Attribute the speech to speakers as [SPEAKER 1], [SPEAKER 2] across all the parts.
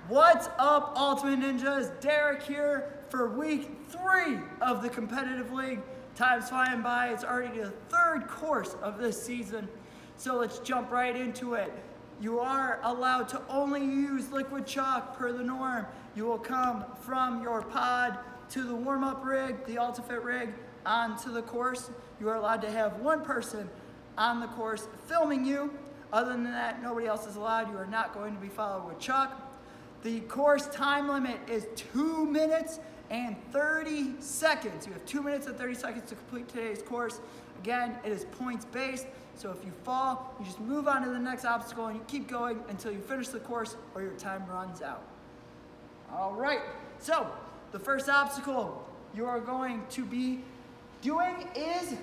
[SPEAKER 1] What's up, Ultimate Ninjas? Derek here for week 3 of the competitive league. Time's flying by. It's already the 3rd course of this season. So let's jump right into it. You are allowed to only use liquid chalk per the norm. You will come from your pod to the warm-up rig, the Ultimate rig, onto the course. You are allowed to have one person on the course filming you. Other than that, nobody else is allowed. You are not going to be followed with chalk. The course time limit is 2 minutes and 30 seconds. You have 2 minutes and 30 seconds to complete today's course. Again, it is points based. So if you fall, you just move on to the next obstacle and you keep going until you finish the course or your time runs out. All right, so the first obstacle you are going to be doing is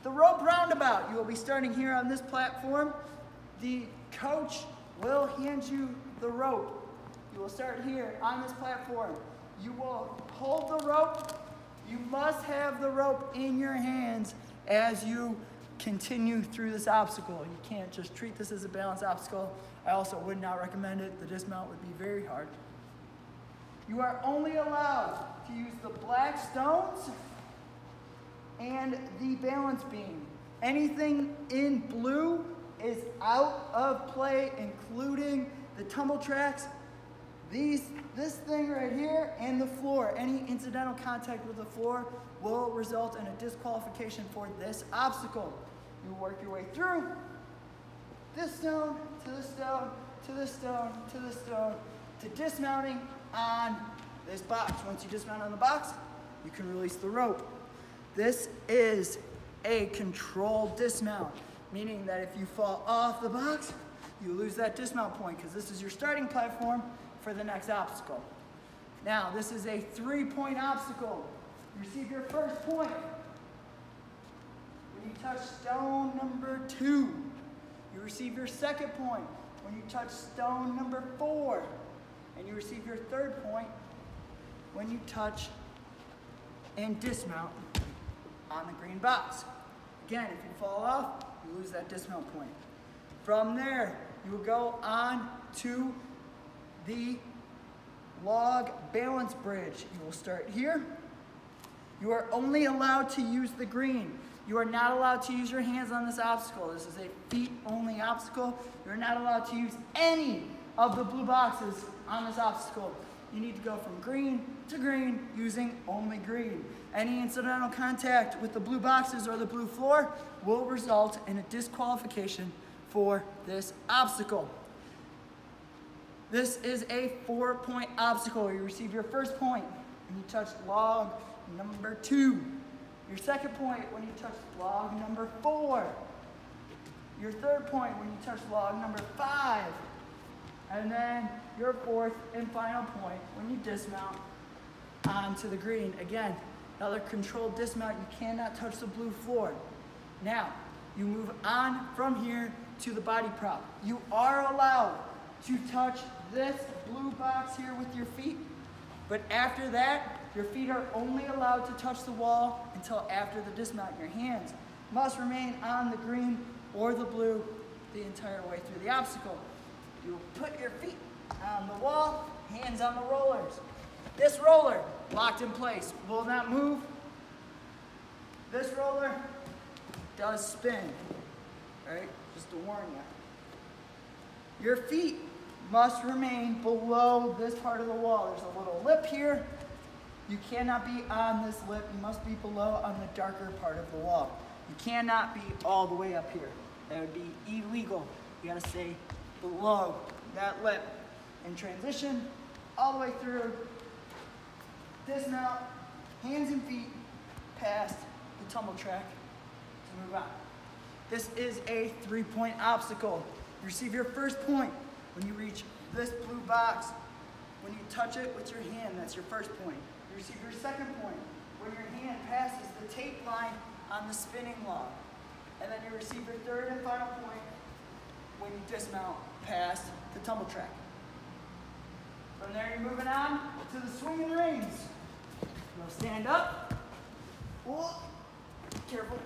[SPEAKER 1] the rope roundabout. You will be starting here on this platform. The coach will hand you the rope. You will start here on this platform. You will hold the rope. You must have the rope in your hands as you continue through this obstacle. You can't just treat this as a balance obstacle. I also would not recommend it. The dismount would be very hard. You are only allowed to use the black stones and the balance beam. Anything in blue is out of play, including the tumble tracks, this thing right here, and the floor. Any incidental contact with the floor will result in a disqualification for this obstacle. You work your way through this stone, to this stone, to this stone, to this stone, to dismounting on this box. Once you dismount on the box, you can release the rope. This is a controlled dismount, meaning that if you fall off the box, you lose that dismount point because this is your starting platform for the next obstacle. Now, this is a 3-point obstacle. You receive your first point when you touch stone number 2. You receive your second point when you touch stone number 4. And you receive your third point when you touch and dismount on the green box. Again, if you fall off, you lose that dismount point. From there, you will go on to the log balance bridge. You will start here. You are only allowed to use the green. You are not allowed to use your hands on this obstacle. This is a feet-only obstacle. You are not allowed to use any of the blue boxes on this obstacle. You need to go from green to green using only green. Any incidental contact with the blue boxes or the blue floor will result in a disqualification for this obstacle. This is a 4-point obstacle. You receive your first point when you touch log number 2. Your second point when you touch log number 4. Your third point when you touch log number 5. And then your fourth and final point when you dismount onto the green. Again, another controlled dismount. You cannot touch the blue floor. Now, you move on from here to the body prop. You are allowed to touch this blue box here with your feet, but after that, your feet are only allowed to touch the wall until after the dismount. Your hands must remain on the green or the blue the entire way through the obstacle. You will put your feet on the wall, hands on the rollers. This roller, locked in place, will not move. This roller does spin, all right? Just to warn you. Your feet must remain below this part of the wall. There's a little lip here. You cannot be on this lip. You must be below on the darker part of the wall. You cannot be all the way up here. That would be illegal. You gotta stay below that lip and transition all the way through. Dismount, hands and feet past the tumble track to move on. This is a 3-point obstacle. You receive your first point when you reach this blue box. When you touch it with your hand, that's your first point. You receive your second point when your hand passes the tape line on the spinning log. And then you receive your third and final point when you dismount past the tumble track. From there, you're moving on to the swinging reins. You'll stand up. Whoa. Careful.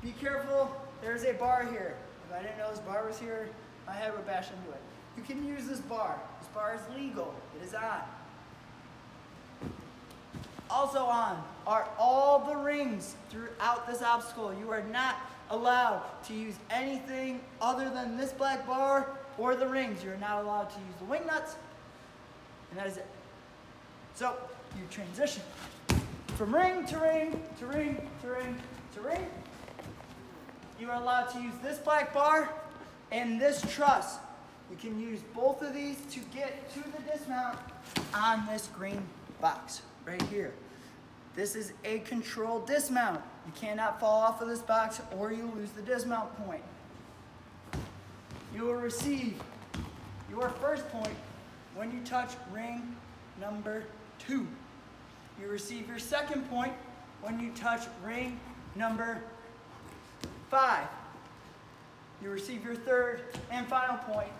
[SPEAKER 1] Be careful. There's a bar here. If I didn't know this bar was here, my head would bash into it. You can use this bar. This bar is legal. It is on. Also on are all the rings throughout this obstacle. You are not allowed to use anything other than this black bar or the rings. You're not allowed to use the wing nuts, and that is it. So you transition from ring to ring to ring to ring to ring. You are allowed to use this black bar and this truss. You can use both of these to get to the dismount on this green box right here. This is a controlled dismount. You cannot fall off of this box or you lose the dismount point. You will receive your first point when you touch ring number 2. You receive your second point when you touch ring number 5. You receive your third and final point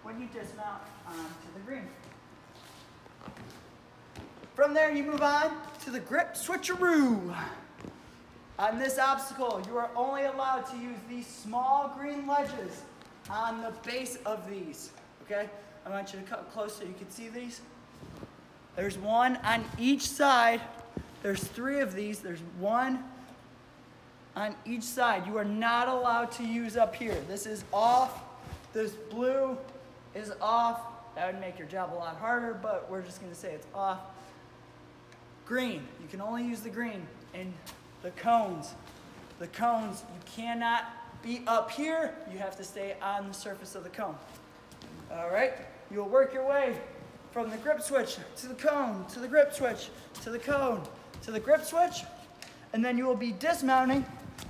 [SPEAKER 1] when you dismount onto the green. From there, you move on to the grip switcheroo. On this obstacle, you are only allowed to use these small green ledges on the base of these, okay? I want you to come close so you can see these. There's one on each side. There's 3 of these. There's one on each side. You are not allowed to use up here. This is off. This blue is off. That would make your job a lot harder, but we're just gonna say it's off. Green, you can only use the green. And the cones, you cannot be up here. You have to stay on the surface of the cone. All right, you will work your way from the grip switch to the cone, to the grip switch, to the cone, to the grip switch, and then you will be dismounting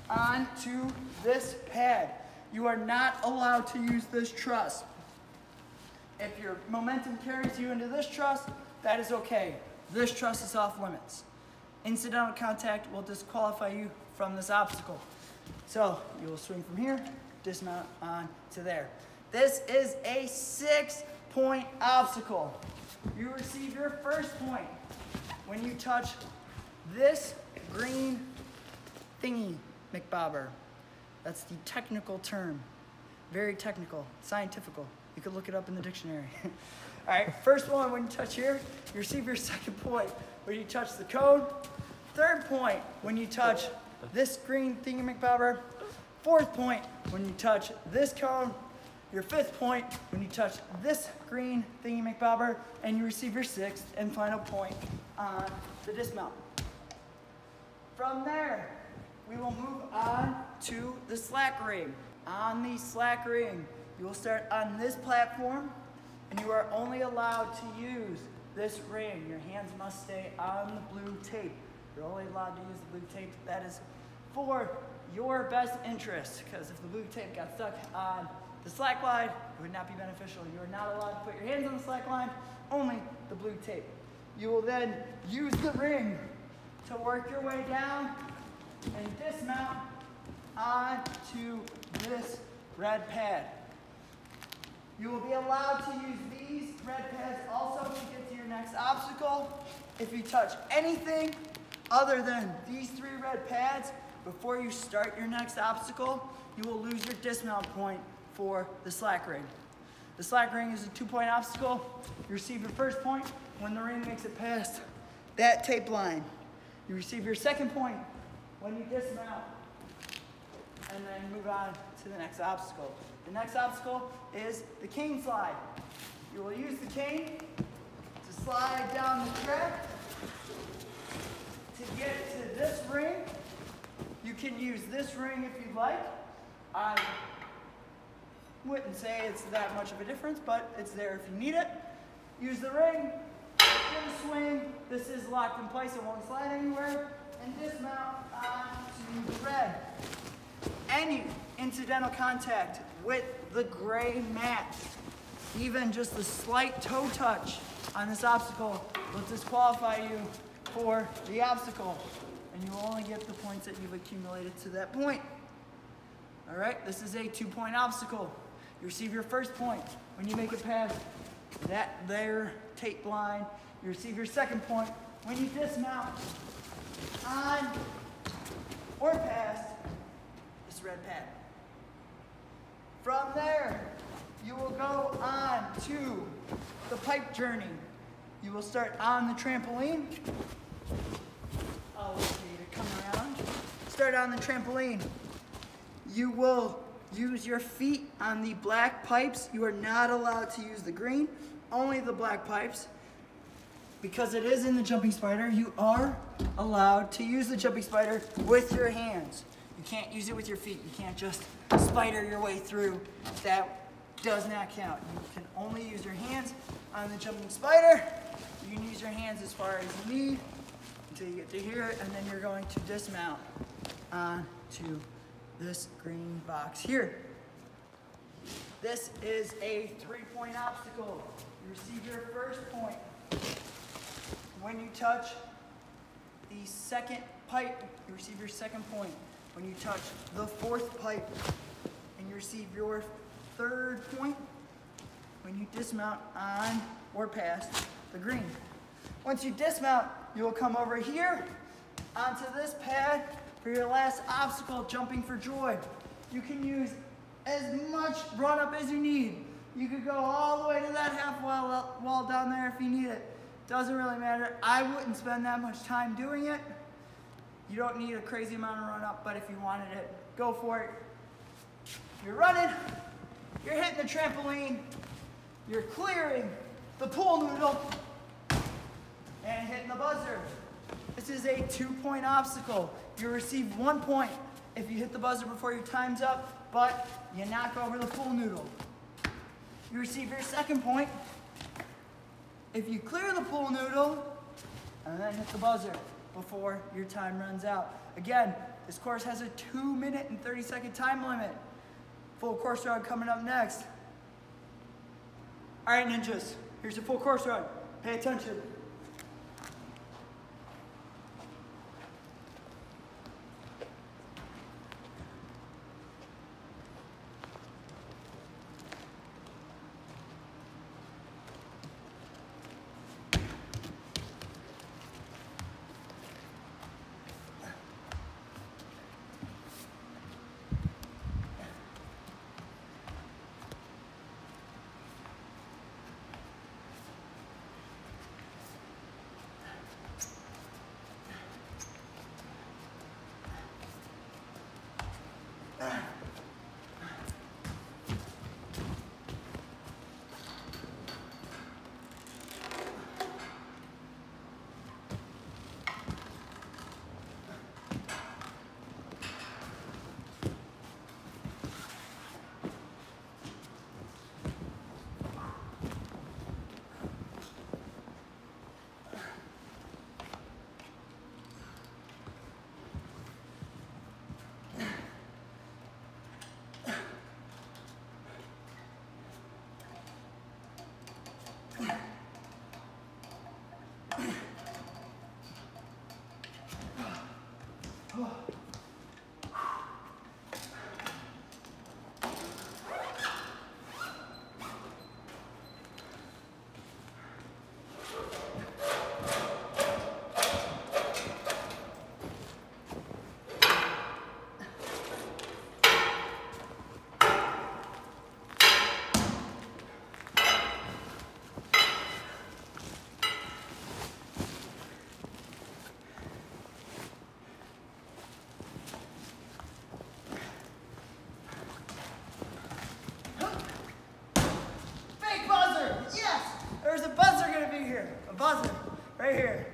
[SPEAKER 1] onto this pad. You are not allowed to use this truss. If your momentum carries you into this truss, that is okay. This truss is off limits. Incidental contact will disqualify you from this obstacle. So you will swing from here, dismount on to there. This is a 6-point obstacle. You receive your first point when you touch this green thingy McBobber. That's the technical term. Very technical, scientifical. You could look it up in the dictionary. All right, first one, when you touch here, you receive your second point when you touch the cone. Third point, when you touch this green thingamabobber. Fourth point, when you touch this cone. Your fifth point, when you touch this green thingamabobber. And you receive your sixth and final point on the dismount. From there, we will move on to the slack ring. On the slack ring, you will start on this platform, and you are only allowed to use this ring. Your hands must stay on the blue tape. You're only allowed to use the blue tape. That is for your best interest, because if the blue tape got stuck on the slack line, it would not be beneficial. You are not allowed to put your hands on the slack line, only the blue tape. You will then use the ring to work your way down and dismount onto this red pad. You will be allowed to use these red pads also to get to your next obstacle. If you touch anything other than these 3 red pads before you start your next obstacle, you will lose your dismount point for the slack ring. The slack ring is a 2-point obstacle. You receive your first point when the ring makes it past that tape line. You receive your second point when you dismount, and then move on to the next obstacle. The next obstacle is the cane slide. You will use the cane to slide down the track to get to this ring. You can use this ring if you'd like. I wouldn't say it's that much of a difference, but it's there if you need it. Use the ring, give a swing. This is locked in place, it won't slide anywhere. And dismount onto the red. Any incidental contact with the gray mat, even just a slight toe touch on this obstacle, will disqualify you for the obstacle, and you will only get the points that you've accumulated to that point. All right, this is a 2-point obstacle. You receive your first point when you make it past that there tape line. You receive your second point when you dismount on or past this red pad. From there, you will go on to the pipe journey. You will start on the trampoline. I'll wait for you to come around. Start on the trampoline. You will use your feet on the black pipes. You are not allowed to use the green, only the black pipes. Because it is in the jumping spider, you are allowed to use the jumping spider with your hands. You can't use it with your feet. You can't just spider your way through. That does not count. You can only use your hands on the jumping spider. You can use your hands as far as you need until you get to here, and then you're going to dismount onto this green box here. This is a 3-point obstacle. You receive your first point when you touch the second pipe. You receive your second point when you touch the fourth pipe, and you receive your third point when you dismount on or past the green. Once you dismount, you will come over here onto this pad for your last obstacle, jumping for joy. You can use as much run up as you need. You could go all the way to that half wall down there if you need it. Doesn't really matter. I wouldn't spend that much time doing it. You don't need a crazy amount of run up, but if you wanted it, go for it. You're running, you're hitting the trampoline, you're clearing the pool noodle, and hitting the buzzer. This is a 2-point obstacle. You receive 1 point if you hit the buzzer before your time's up, but you knock over the pool noodle. You receive your second point if you clear the pool noodle and then hit the buzzer before your time runs out. Again, this course has a 2-minute and 30-second time limit. Full course run coming up next. All right, ninjas, here's the full course run. Pay attention. There's a buzzer gonna be here. A buzzer right here.